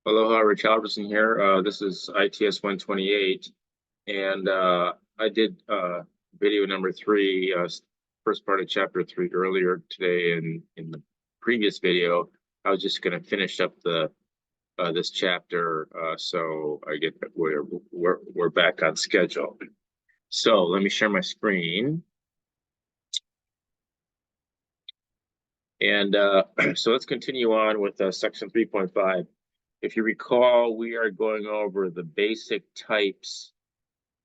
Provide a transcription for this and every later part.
Aloha, Rich Albertson here. This is ITS128, and I did video number 3, first part of chapter 3 earlier today. And in the previous video, I was just going to finish up the this chapter, so I get that we're back on schedule. So let me share my screen, and so let's continue on with section 3.5. If you recall, we are going over the basic types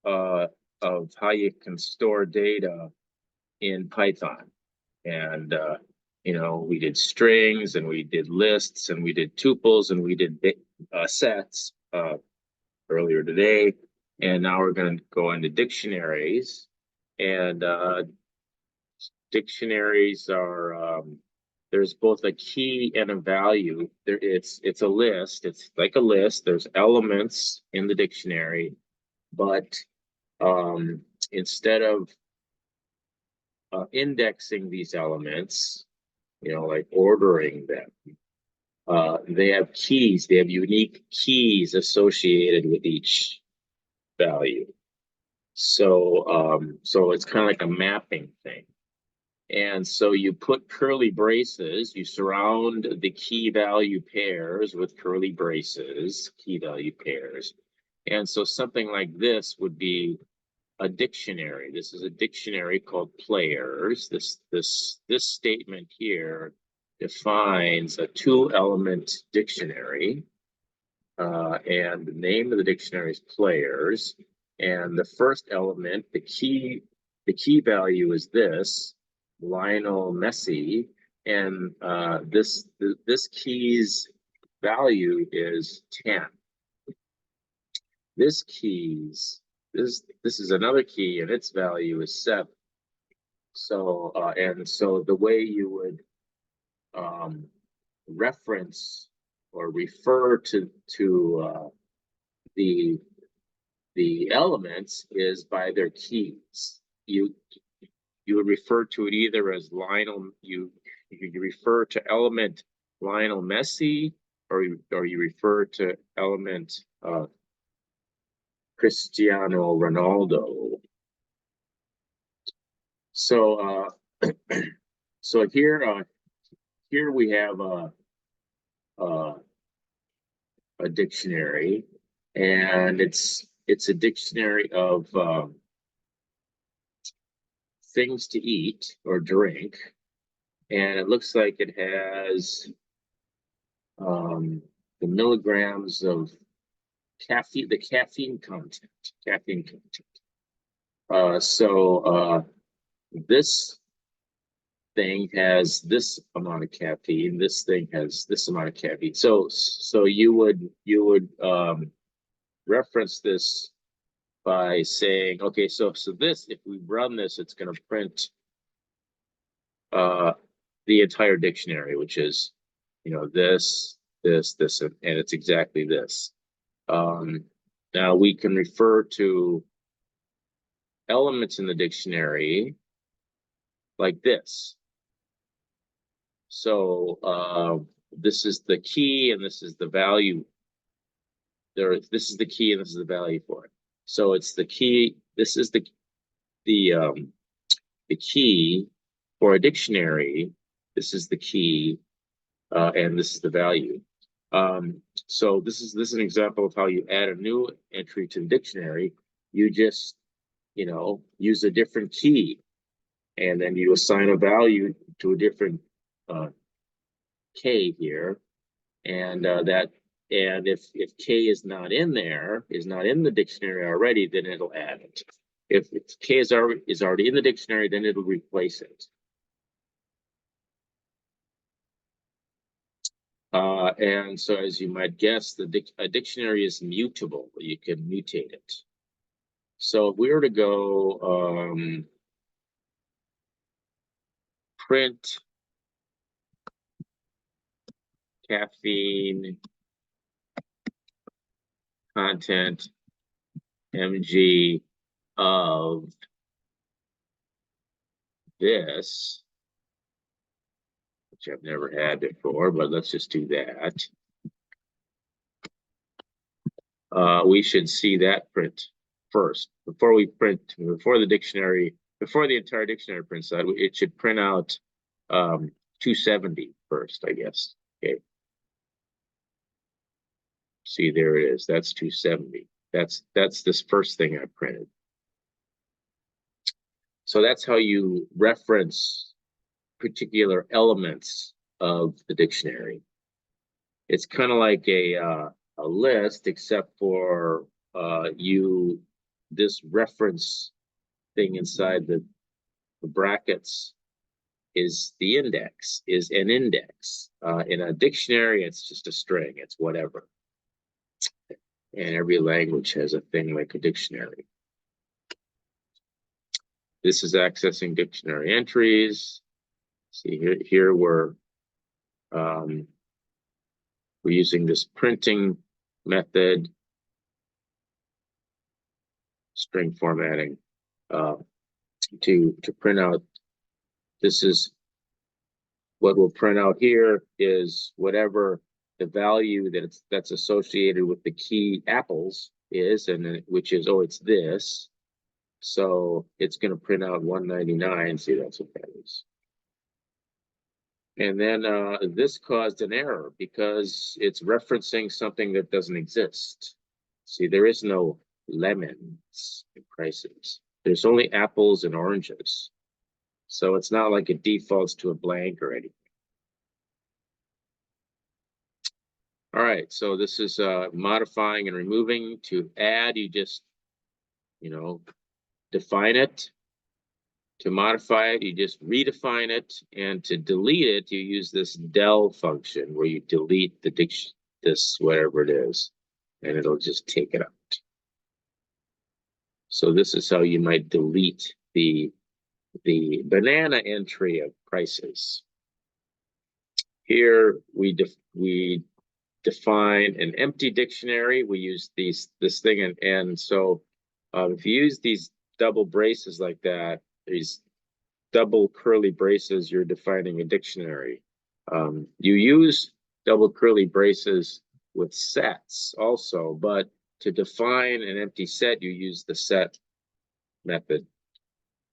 of how you can store data in Python. And, we did strings, and we did lists, and we did tuples, and we did sets earlier today. And now we're going to go into dictionaries. And dictionaries are there's both a key and a value. It's a list. It's like a list. There's elements in the dictionary, but instead of indexing these elements, like ordering them, they have keys. They have unique keys associated with each value. So it's kind of like a mapping thing. And so you put curly braces, you surround the key value pairs with curly braces, key value pairs. And so something like this would be a dictionary. This is a dictionary called players. This statement here defines a 2-element dictionary, and the name of the dictionary is players. And the first element, the key value is this, Lionel Messi, and this key's value is 10. This is another key, and its value is 7. So so the way you would reference or refer to the elements is by their keys. You would refer to it either as Lionel. You refer to element Lionel Messi, or you refer to element Cristiano Ronaldo. So so here we have a dictionary, and it's a dictionary of things to eat or drink, and it looks like it has the milligrams of caffeine, the caffeine content. This thing has this amount of caffeine. This thing has this amount of caffeine. So you would reference this by saying, okay, so this, if we run this, it's going to print the entire dictionary, which is, this, and it's exactly this. Now we can refer to elements in the dictionary like this. So this is the key, and this is the value. This is the key, and this is the value for it. So it's the key. This is the key for a dictionary. This is the key, and this is the value. So this is an example of how you add a new entry to the dictionary. You just, use a different key, and then you assign a value to a different K here, and if K is not in the dictionary already, then it'll add it. If K is already in the dictionary, then it'll replace it. And so, as you might guess, a dictionary is mutable. You can mutate it. So if we were to go print caffeine content mg of this, which I've never had before, but let's just do that. we should see that print first before the entire dictionary prints out. It should print out 270 first, I guess. Okay. See, there it is. That's 270. That's this first thing I printed. So that's how you reference particular elements of the dictionary. It's kind of like a list, except for this reference thing inside the brackets is the index, is an index. In a dictionary, it's just a string, it's whatever. And every language has a thing like a dictionary. This is accessing dictionary entries. See, here we're using this printing method, string formatting, to print out. This is what we'll print out here is whatever the value that's associated with the key apples is, and which is, oh, it's this. So it's going to print out 199. See, that's what that is. And then this caused an error because it's referencing something that doesn't exist. See, there is no lemons in prices. There's only apples and oranges. So it's not like it defaults to a blank or anything. All right, so this is modifying and removing. To add, you just, define it. To modify it, you just redefine it. And to delete it, you use this del function where you delete this whatever it is, and it'll just take it out. So this is how you might delete the banana entry of prices. Here we define an empty dictionary. We use this thing, and so if you use these double braces like that, these double curly braces, you're defining a dictionary. You use double curly braces with sets also, but to define an empty set, you use the set method.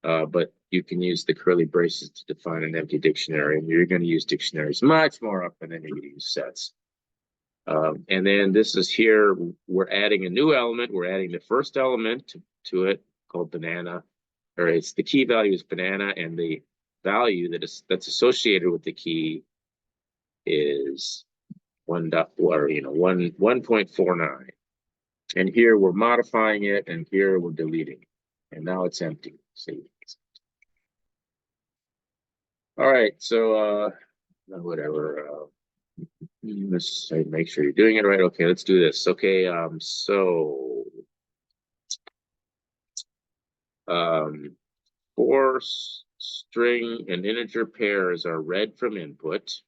But you can use the curly braces to define an empty dictionary, and you're going to use dictionaries much more often than you use sets. And then this is here, we're adding a new element. We're adding the first element to it called banana, or it's the key value is banana, and the value that's associated with the key is 1.49. And here we're modifying it, and here we're deleting it. And now it's empty. See. All right, so whatever. Let's make sure you're doing it right. Okay, let's do this. Okay, four string and integer pairs are read from input.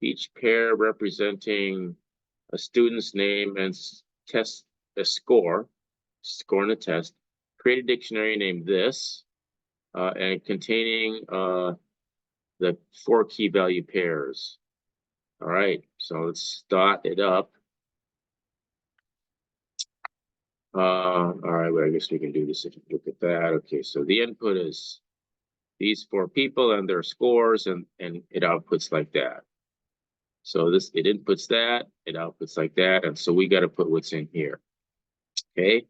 Each pair representing a student's name and a score in a test. Create a dictionary named this, and containing the 4 key value pairs. All right, so let's start it up. All right, well, I guess we can do this if you look at that. Okay, so the input is these 4 people and their scores, and it outputs like that. So it inputs that, it outputs like that, and so we got to put what's in here. Okay,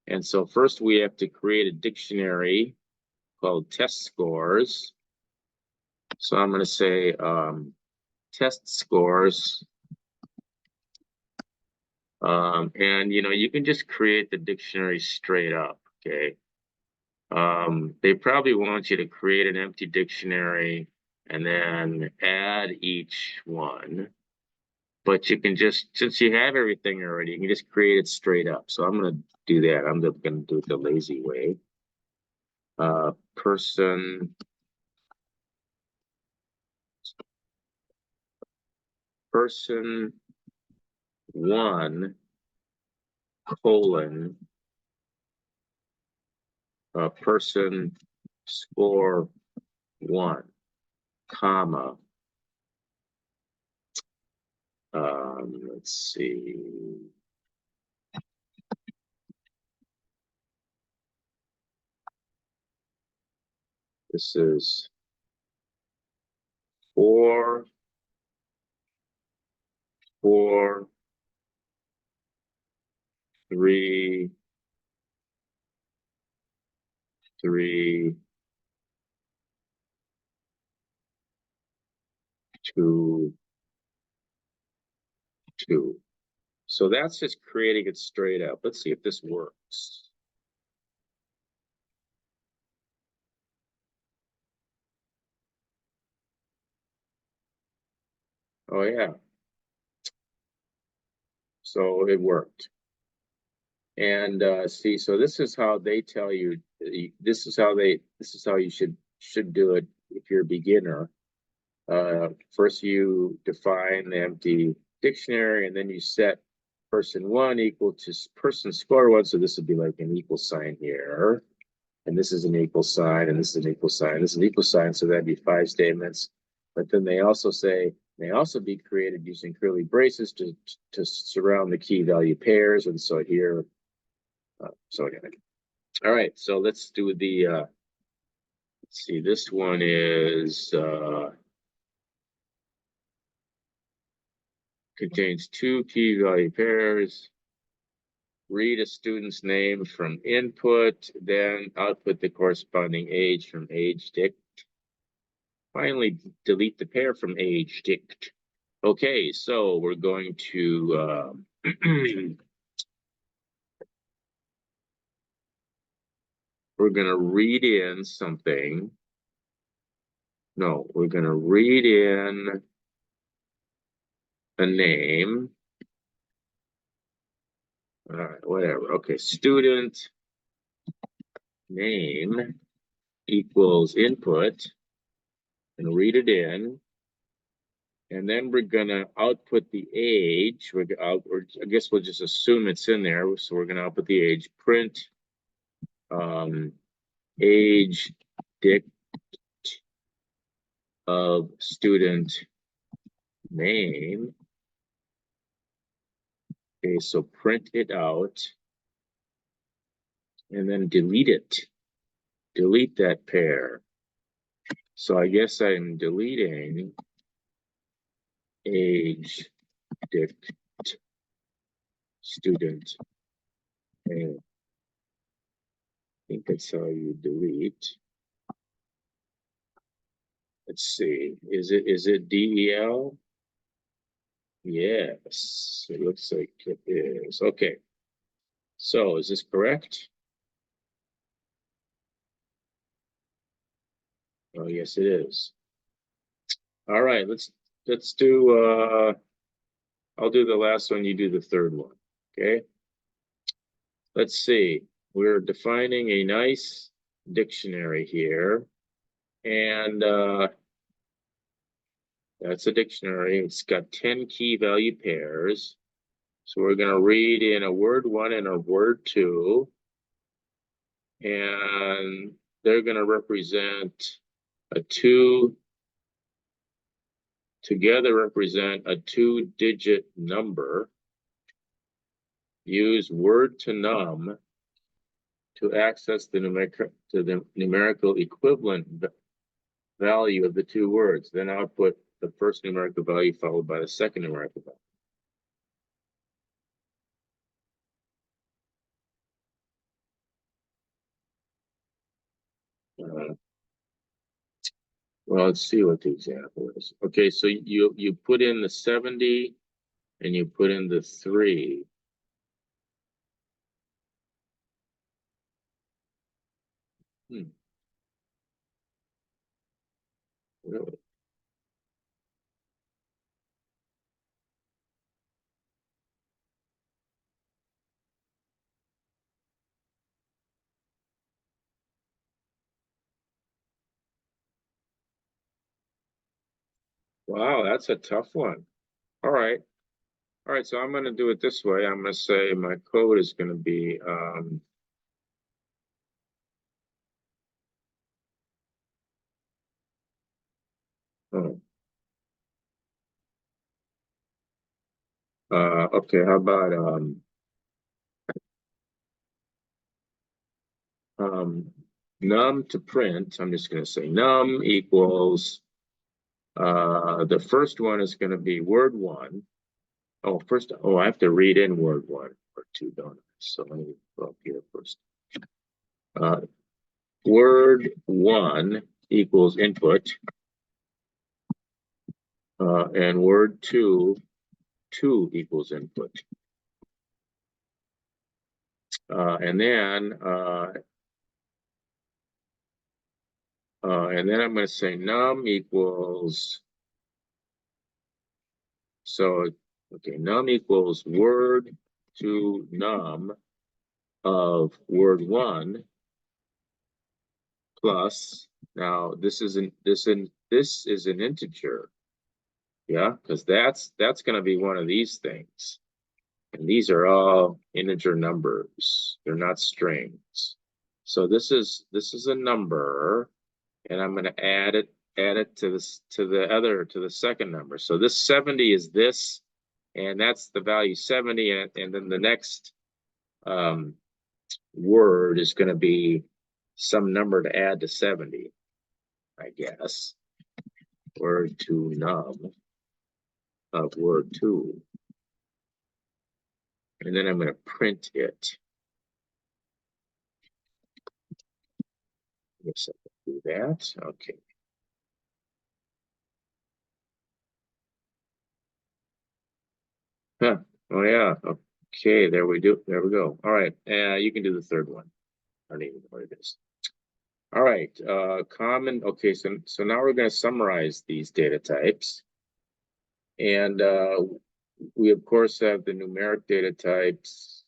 and so first we have to create a dictionary called test scores. So I'm going to say test scores. And you can just create the dictionary straight up, okay? They probably want you to create an empty dictionary and then add each one. But you can just, since you have everything already, you can just create it straight up. So I'm going to do that. I'm going to do it the lazy way. Person 1 colon person score 1 comma Let's see. This is 4, 4, 3, 3, 2, 2. So that's just creating it straight up. Let's see if this works. Oh yeah. So it worked. And see, so this is how they tell you. This is how you should do it if you're a beginner. First, you define the empty dictionary, and then you set person one equal to person square one. So this would be like an equal sign here, and this is an equal sign, and this is an equal sign. This is an equal sign, so that'd be 5 statements. But then they also say may also be created using curly braces to surround the key value pairs. And so here, so again, all right. So let's do the. Let's see. This one is. Contains 2 key value pairs. Read a student's name from input, then output the corresponding age from age dict. Finally, delete the pair from age dict. Okay, so we're going to we're going to read in something. No, we're going to read in a name. All right, whatever. Okay, student name equals input, and read it in. And then we're gonna output the age. I guess we'll just assume it's in there. So we're gonna output the age. Print age dict of student name. Okay, so print it out, and then delete it. Delete that pair. So I guess I'm deleting age dict student name. I think that's how you delete. Let's see. Is it DEL? Yes, it looks like it is. Okay. So is this correct? Oh, yes, it is. All right, let's do I'll do the last one, you do the third one. Okay. Let's see. We're defining a nice dictionary here. And that's a dictionary. It's got 10 key value pairs. So we're going to read in a word 1 and a word 2. And they're going to represent a 2, together represent a 2-digit number. Use word to num to access the numerical equivalent value of the 2 words. Then output the first numerical value followed by the second numerical value. Well, let's see what the example is. Okay, so you put in the 70 and you put in the 3. Really? Wow, that's a tough one. All right. All right, so I'm going to do it this way. I'm going to say my code is going to be oh, Okay, how about num to print? I'm just going to say num equals the first one is going to be word one. Oh, first, oh, I have to read in word one or two, don't I? So let me go up here first. Word one equals input, and word two equals input. And then I'm going to say num equals, so, okay, num equals word to num of word one plus, now this is an integer, yeah, because that's going to be one of these things. And these are all integer numbers. They're not strings. So this is a number, and I'm going to add it to this to the second number. So this 70 is this, and that's the value 70, and then the next word is going to be some number to add to 70, I guess. Word to num of word two. And then I'm going to print it. Yes, I can do that. Okay. Huh. Oh yeah. Okay. There we do. There we go. All right. You can do the third one. I don't even know what it is. All right. Common. Okay. So now we're going to summarize these data types, and we of course have the numeric data types,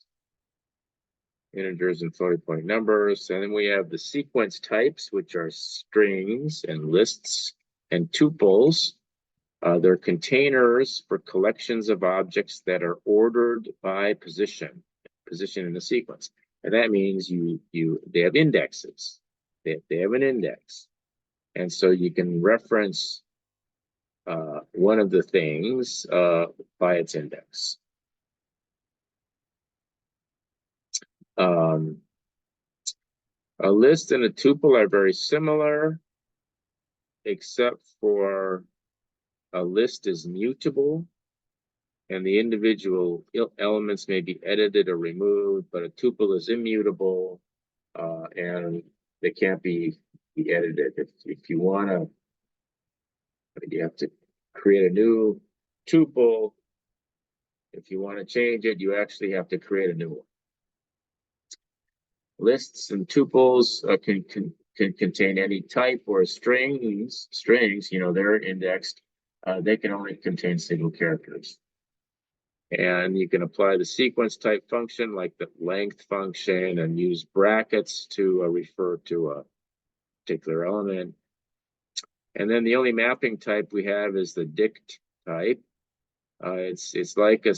integers and floating point numbers, and then we have the sequence types, which are strings and lists and tuples. They're containers for collections of objects that are ordered by position in the sequence. And that means they have indexes. They have an index. And so you can reference one of the things by its index. A list and a tuple are very similar, except for a list is mutable, and the individual elements may be edited or removed, but a tuple is immutable, and they can't be edited. If you want to, you have to create a new tuple. If you want to change it, you actually have to create a new one. Lists and tuples can contain any type, or strings, they're indexed. They can only contain single characters. And you can apply the sequence type function like the length function and use brackets to refer to a particular element. And then the only mapping type we have is the dict type. It's like a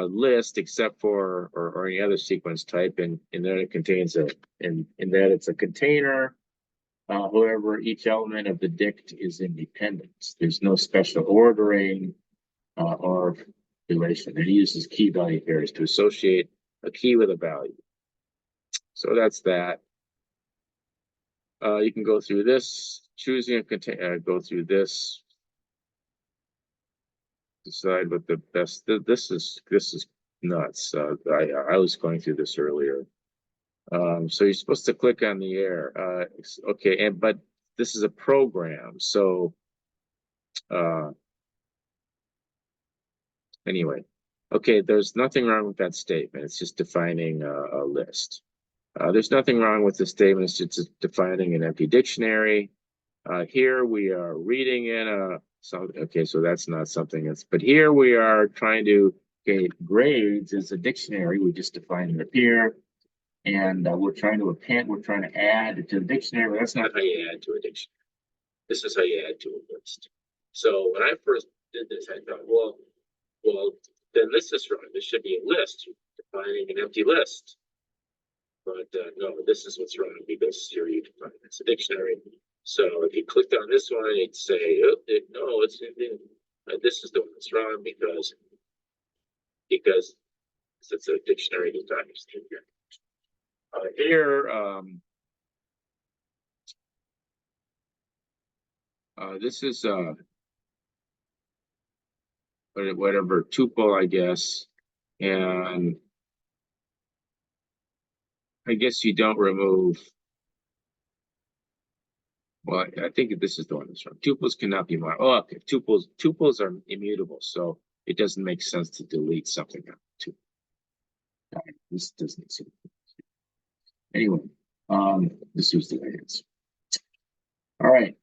list, except for or any other sequence type, and that it contains in that it's a container. However, each element of the dict is independent. There's no special ordering or relation. It uses key value pairs to associate a key with a value. So that's that. You can go through this, choosing a container, go through this, decide what the best. This is nuts. I was going through this earlier. So you're supposed to click on the air. Okay, but this is a program, so anyway. Okay, there's nothing wrong with that statement. It's just defining a list. There's nothing wrong with the statement. It's just defining an empty dictionary. Here we are reading in okay, so that's not something that's, but here we are trying to, okay, grades is a dictionary. We just defined it here. And we're trying to append, we're trying to add to the dictionary, but that's not how you add to a dictionary. This is how you add to a list. So when I first did this, I thought, well, then this is wrong. This should be a list, defining an empty list. But no, this is what's wrong, because here you define it's a dictionary. So if you clicked on this one, it'd say, oh, no, it's This is the one that's wrong because it's a dictionary design here. This is whatever tuple, I guess, and I guess you don't remove. Well, I think this is the one that's wrong. Tuples cannot be more. Oh, okay. Tuples are immutable, so it doesn't make sense to delete something out of tuple. This doesn't seem. Anyway, this was the right answer. All right.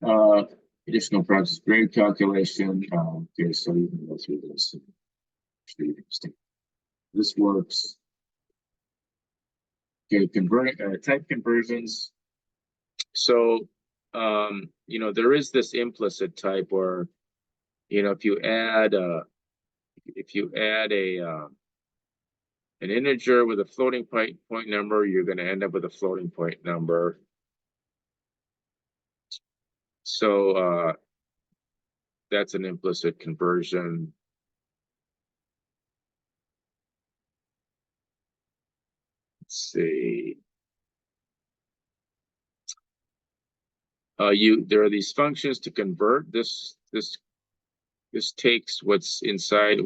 Additional process grade calculation. Okay, so you can go through this. This works. Okay, converting type conversions. So, there is this implicit type where, if you add a an integer with a floating point number, you're going to end up with a floating point number. So that's an implicit conversion. Let's see. There are these functions to convert. This takes what's inside,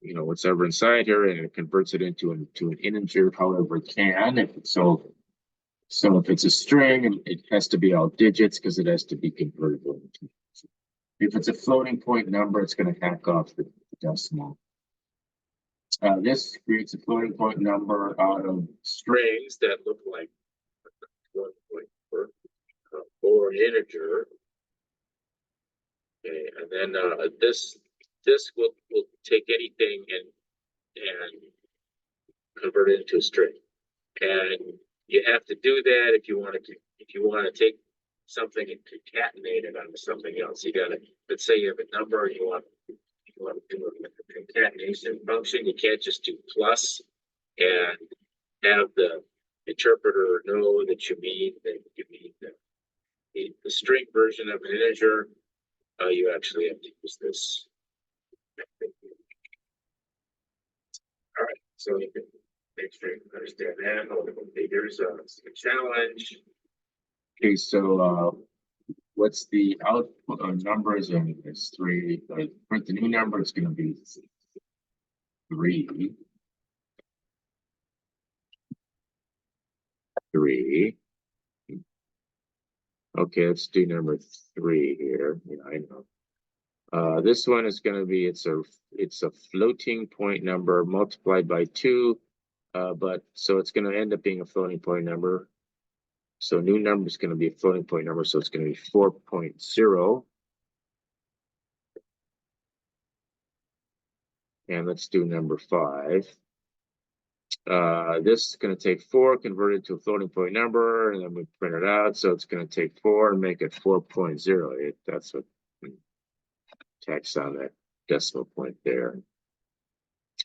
whatever inside here, and it converts it into an integer however it can. So if it's a string, it has to be all digits because it has to be convertible. If it's a floating point number, it's going to hack off the decimal. This creates a floating point number out of strings that look like 1.4 or an integer. Okay, and then this will take anything and convert it into a string. And you have to do that if you want to take something and concatenate it onto something else. You got to, let's say you have a number and you want to do a concatenation function. You can't just do plus and have the interpreter know that you mean the string version of an integer. You actually have to use this. All right, so you can make sure you understand that. Okay, here's a challenge. Okay, so what's the output on numbers? And it's 3. For the new number, it's going to be 3. 3. Okay, let's do number 3 here. Yeah, I know. This one is going to be it's a floating point number multiplied by 2, but so it's going to end up being a floating point number. So new number is going to be a floating point number, so it's going to be 4.0. And let's do number 5. This is going to take 4, convert it to a floating point number, and then we print it out. So it's going to take 4 and make it 4.0. That's what text on that decimal point there.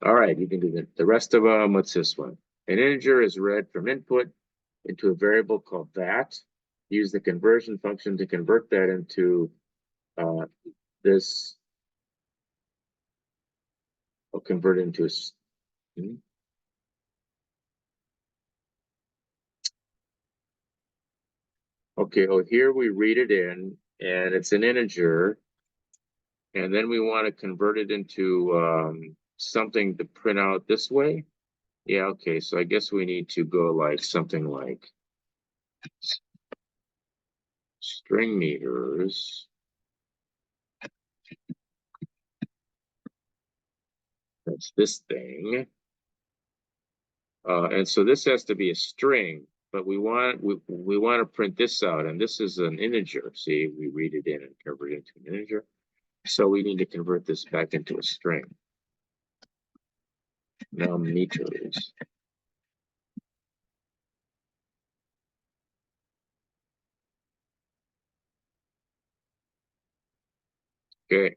All right, you can do the rest of them. What's this one? An integer is read from input into a variable called that. Use the conversion function to convert that into this. I'll convert it into a. Okay, oh, here we read it in, and it's an integer, and then we want to convert it into something to print out this way. Yeah, okay, so I guess we need to go like something like string meters. That's this thing. And so this has to be a string, but we want to print this out, and this is an integer. See, we read it in and convert it into an integer. So we need to convert this back into a string. Now meters. Okay.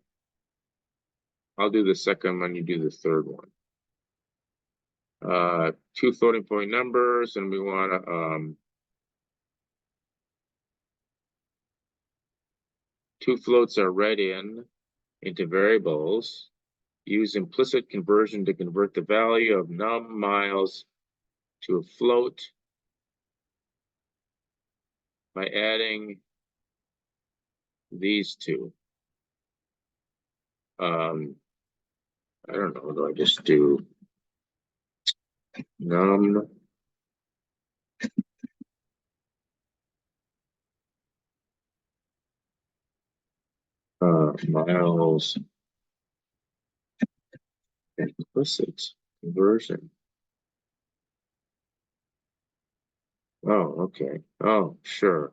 I'll do the second one, you do the third one. 2 floating point numbers, and we want to 2 floats are read in, into variables. Use implicit conversion to convert the value of num miles to a float by adding these two. I don't know, do I just do num miles implicit conversion? Oh, okay. Oh, sure.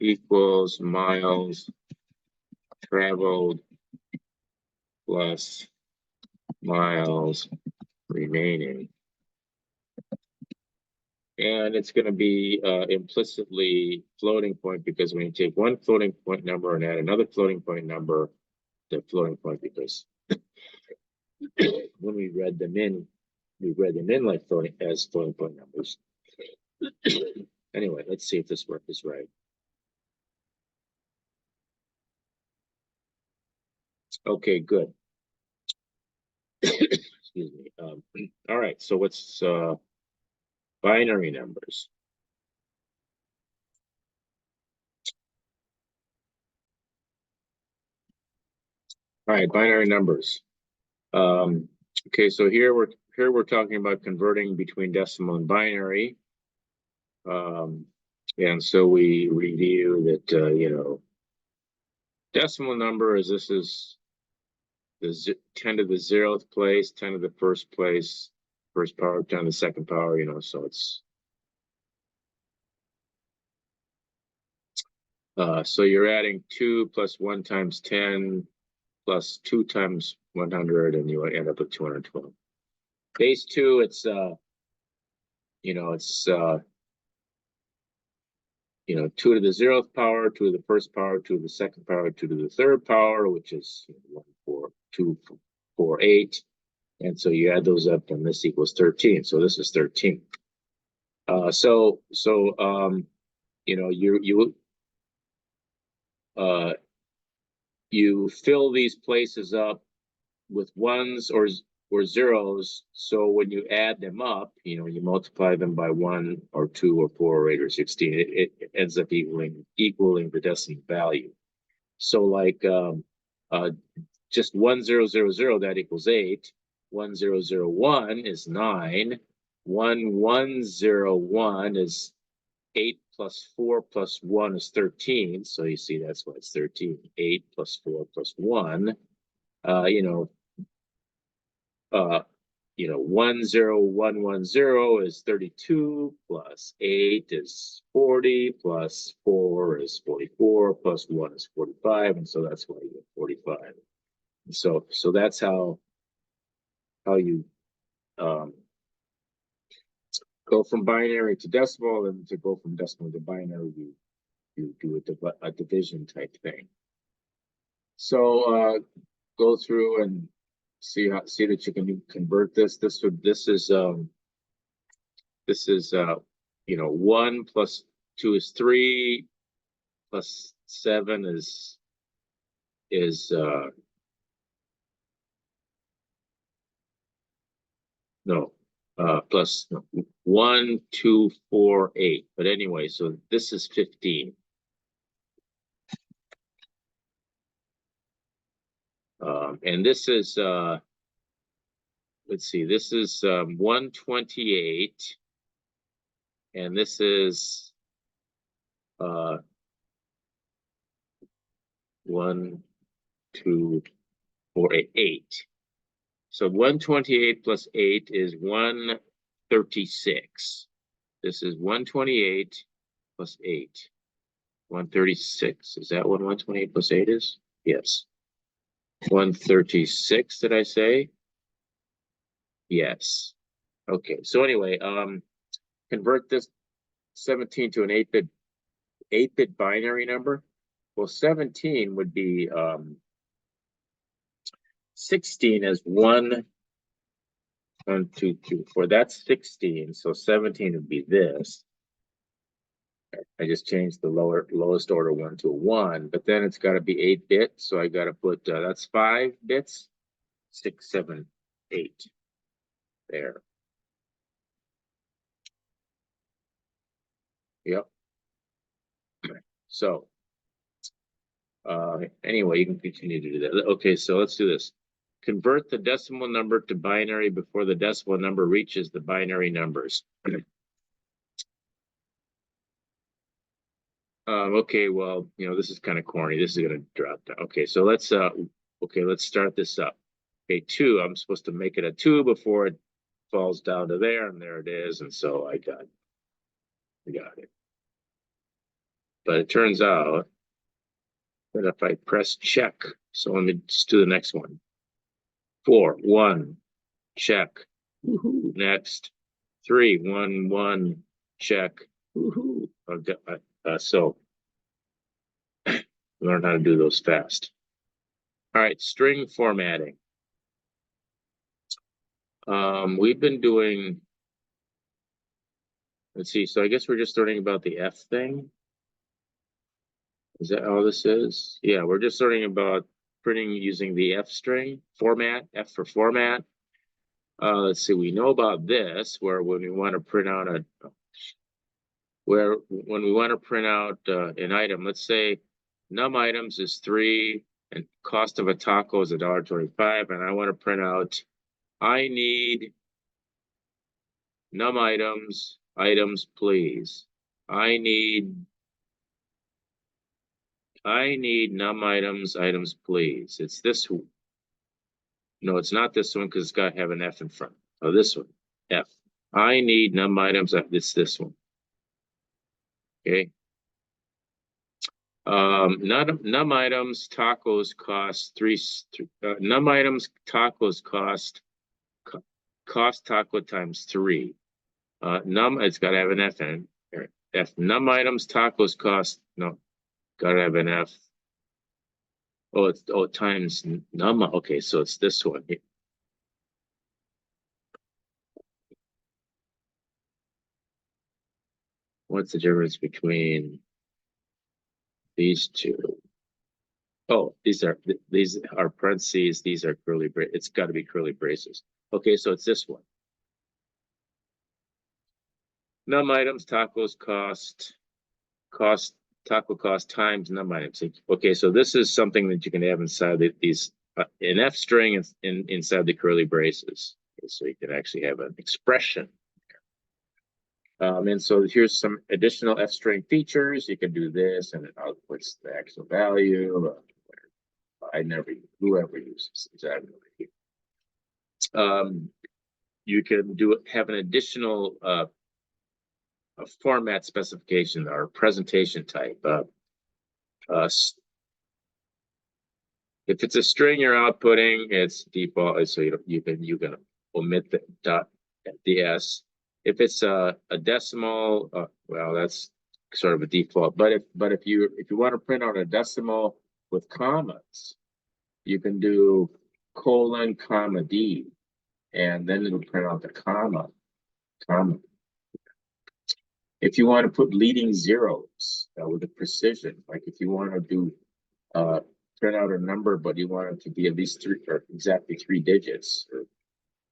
Equals miles traveled plus miles remaining. And it's going to be implicitly floating point, because when you take one floating point number and add another floating point number, the floating point, because when we read them in like floating point numbers. Anyway, let's see if this work is right. Okay, good. Excuse me. All right, so what's binary numbers? All right, binary numbers. Okay, so here we're talking about converting between decimal and binary. And so we review that decimal number is, this is the 10 to the 0th place, 10 to the first place, first power, 10 to the second power, so it's so you're adding 2 plus 1 times 10 plus 2 times 100, and you end up with 212. Base 2, it's 2 to the 0th power, 2 to the first power, 2 to the second power, 2 to the third power, which is 1, 4, 2, 4, 8. And so you add those up, and this equals 13. So this is 13. You fill these places up with ones or zeros. So when you add them up, you multiply them by 1 or 2 or 4 or 8 or 16, it ends up equaling the decimal value. So like just 1000, that equals 8. 1001 is 9. 1101 is 8 plus 4 plus 1 is 13. So you see that's why it's 13. 8 plus 4 plus 1. 10110 is 32, plus 8 is 40, plus 4 is 44, plus 1 is 45, and so that's why you get 45. So that's how you go from binary to decimal, and to go from decimal to binary, you do a division type thing. So go through and see that you can convert this. This is 1 plus 2 is 3, plus 7 is plus 1, 2, 4, 8. But anyway, so this is 15. And this is let's see, this is 128, and this is 1, 2, 4, 8. So 128 plus 8 is 136. This is 128 plus 8. 136. Is that what 128 plus 8 is? Yes. 136, did I say? Yes. Okay, so anyway, convert this 17 to an 8-bit binary number. Well, 17 would be 16 as 1, 2, 3, 4. That's 16. So 17 would be this. I just changed the lowest order one to a 1, but then it's got to be 8 bits. So I got to put that's 5 bits, 6, 7, 8 there. Yep. So anyway, you can continue to do that. Okay, so let's do this. Convert the decimal number to binary before the decimal number reaches the binary numbers. Okay, well, this is kind of corny. This is gonna drop down. Okay, so let's start this up. Okay, 2. I'm supposed to make it a 2 before it falls down to there, and there it is. And so I got it. But it turns out that if I press check, so let me just do the next one. 4, 1, check. Woohoo. Next. 3, 1, 1, check. Woohoo. So learn how to do those fast. All right, string formatting. We've been doing, let's see, so I guess we're just learning about the F thing. Is that all this is? Yeah, we're just learning about printing using the F string format, F for format. Let's see, we know about this, where when we want to print out an item, let's say num items is 3 and cost of a taco is $1.25, and I want to print out, I need num items, please. I need num items, please. It's this one. No, it's not this one because it's got to have an F in front. Oh, this one, F. I need num items. It's this one. Okay. Num items tacos cost num items tacos cost taco times 3. It's got to have an F in it. F. Num items tacos cost, no, got to have an F. Oh, it's times num. Okay, so it's this one. What's the difference between these two? Oh, these are parentheses. These are curly braces. It's got to be curly braces. Okay, so it's this one. Num items tacos taco cost times num items. Okay, so this is something that you can have inside these an F string inside the curly braces. Okay, so you can actually have an expression. And so here's some additional F string features. You can do this, and it outputs the actual value. Whoever uses exactly. You can have an additional a format specification or presentation type. If it's a string you're outputting, it's default. So you can omit the dot the S. If it's a decimal, well, that's sort of a default. But if you want to print out a decimal with commas, you can do colon comma D, and then it'll print out the comma. If you want to put leading zeros with a precision, like if you want to do print out a number, but you want it to be at least exactly 3 digits or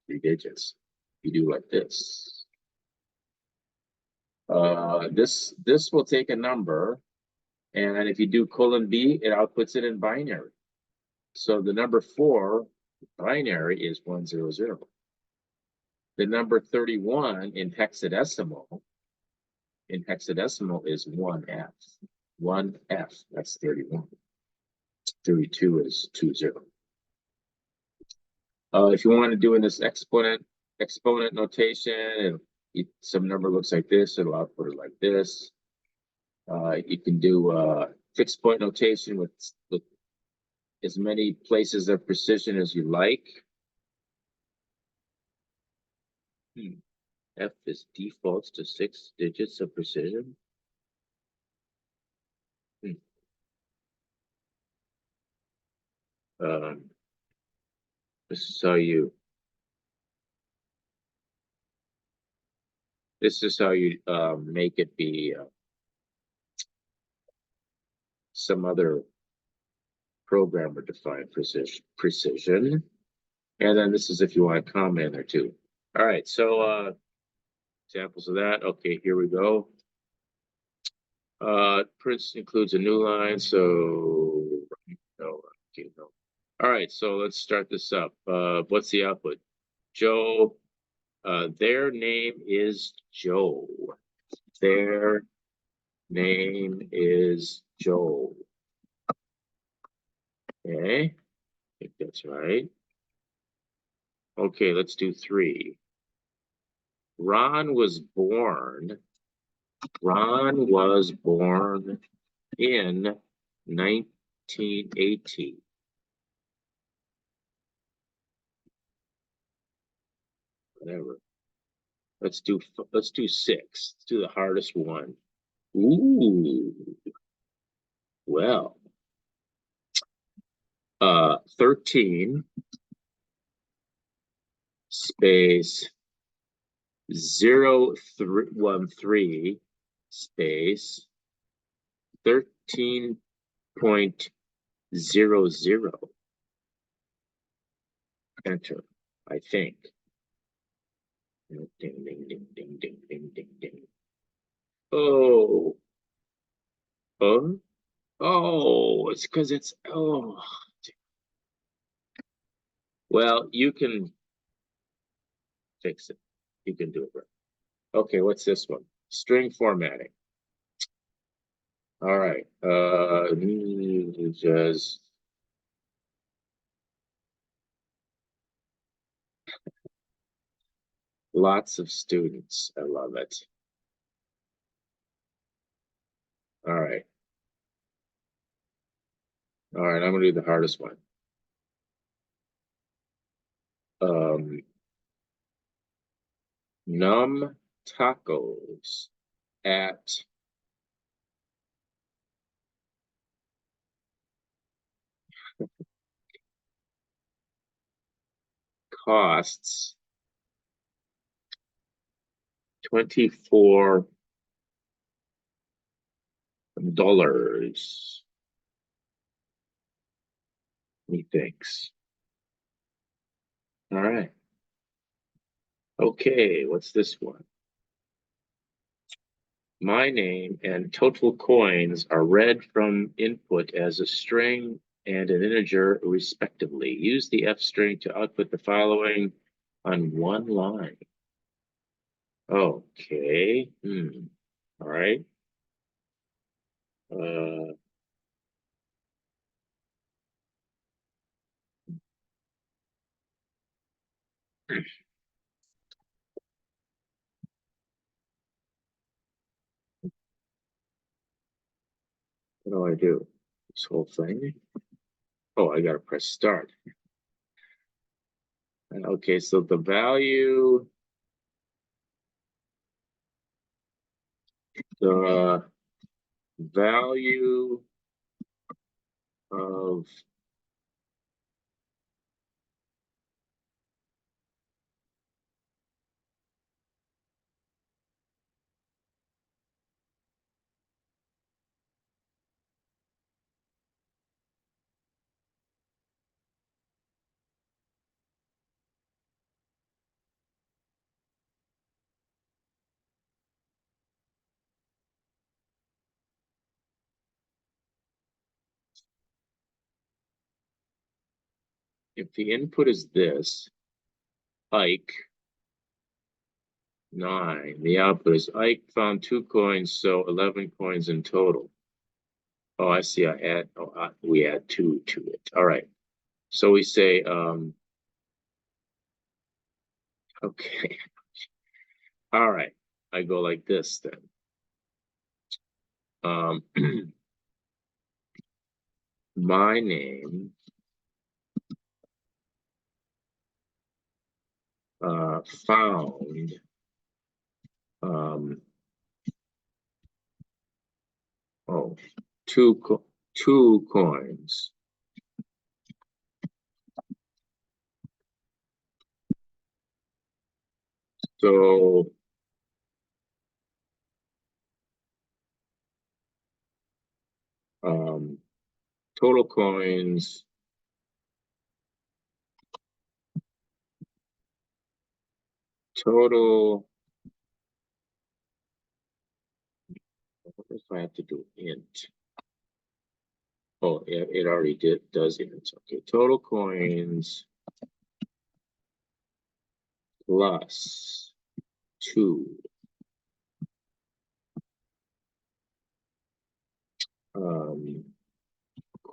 3 digits, you do like this. This will take a number, and if you do colon B, it outputs it in binary. So the number 4 binary is 100. The number 31 in hexadecimal is 1F. 1F, that's 31. 32 is 20. If you want to do in this exponent notation, and some number looks like this, it'll output it like this. You can do fixed point notation with as many places of precision as you like. F is defaults to 6 digits of precision. This is how you make it be some other programmer defined precision. And then this is if you want to comment there too. All right, so examples of that. Okay, here we go. Prints includes a new line, so no, okay, no. All right, so let's start this up. What's the output? Joe, their name is Joe. Their name is Joe. Okay, I think that's right. Okay, let's do 3. Ron was born in 1980. Whatever. Let's do 6. Let's do the hardest one. Ooh. Well. 13 space 013 space 13.00. Enter, I think. Ding, ding, ding, ding, ding, ding, ding, ding. Oh. Oh. Oh, it's because it's, oh. Well, you can fix it. You can do it right. Okay, what's this one? String formatting. All right. Just lots of students. I love it. All right. All right, I'm gonna do the hardest one. Num tacos at costs $24. Methinks. All right. Okay, what's this one? My name and total coins are read from input as a string and an integer, respectively. Use the F string to output the following on one line. Okay. All right. Uh, what do I do? This whole thing? Oh, I gotta press start. Okay, so the value, the value of if the input is this, Ike 9, the output is Ike found 2 coins, so 11 coins in total. Oh, I see. We add 2 to it. All right. So we say, okay. All right. I go like this then. My name found two coins. So total coins, total, what if I have to do int? Oh, it already does int. Okay, total coins plus 2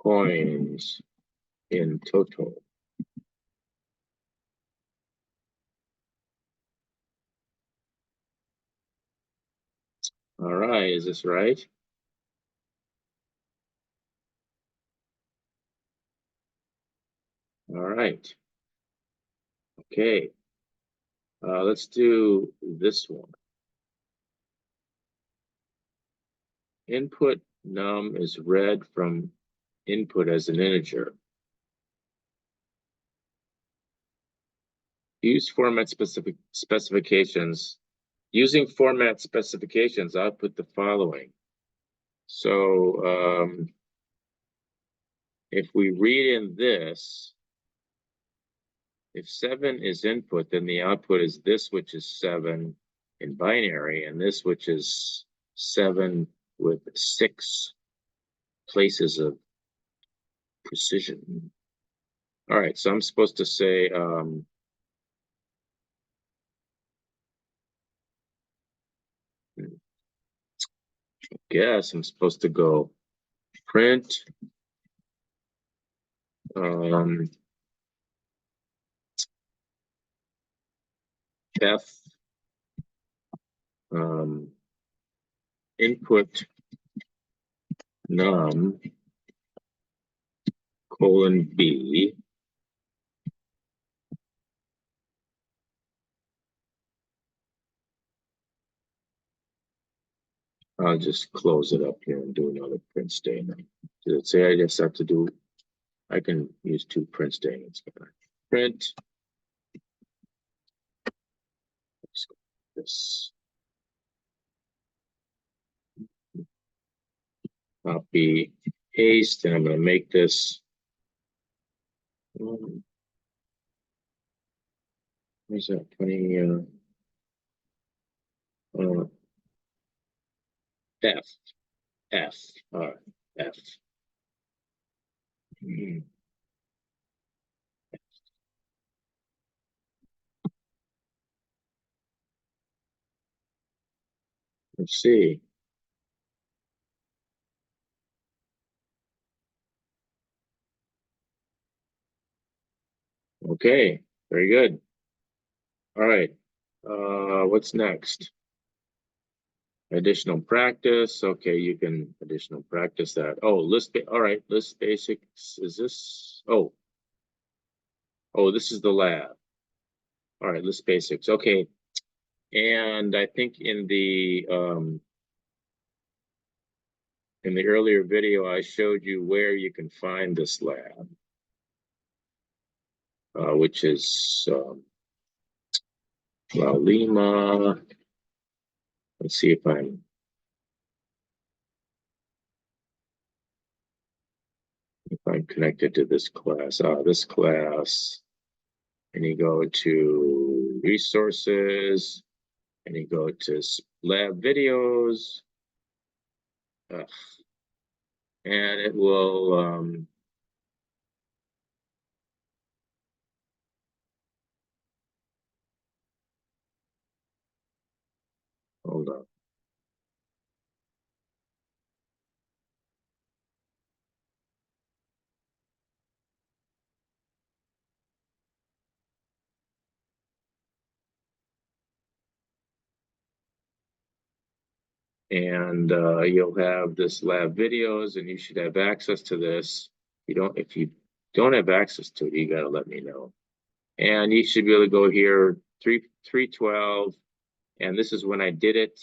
coins in total. All right, is this right? All right. Okay. Let's do this one. Input num is read from input as an integer. Use format specifications. Using format specifications, output the following. So if we read in this, if 7 is input, then the output is this, which is 7 in binary, and this, which is 7 with 6 places of precision. All right, so I'm supposed to say, guess I'm supposed to go print f input num colon b. I'll just close it up here and do another print statement. Does it say I just have to do? I can use 2 print statements. Print this. Copy, paste, and I'm going to make this. Where's that? 20. F. F. All right. F. Let's see. Okay, very good. All right. What's next? Additional practice. Okay, you can additional practice that. Oh, all right, list basics. Is this? Oh, this is the lab. All right, list basics. Okay, and I think in the earlier video, I showed you where you can find this lab, which is Lima. Let's see if I'm connected to this class. This class, and you go to resources, and you go to lab videos, and it will hold on. And you'll have this lab videos, and you should have access to this. If you don't have access to it, you got to let me know. And you should be able to go here 312, and this is when I did it.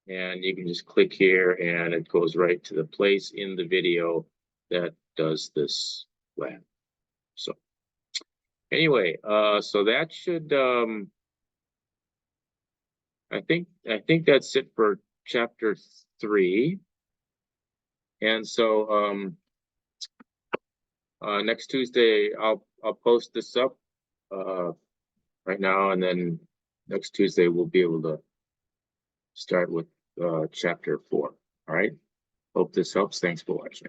And you can just click here, and it goes right to the place in the video that does this lab. So anyway, so that should I think that's it for chapter 3. And so Next Tuesday, I'll post this up right now, and then next Tuesday we'll be able to start with chapter 4. All right. Hope this helps. Thanks for watching.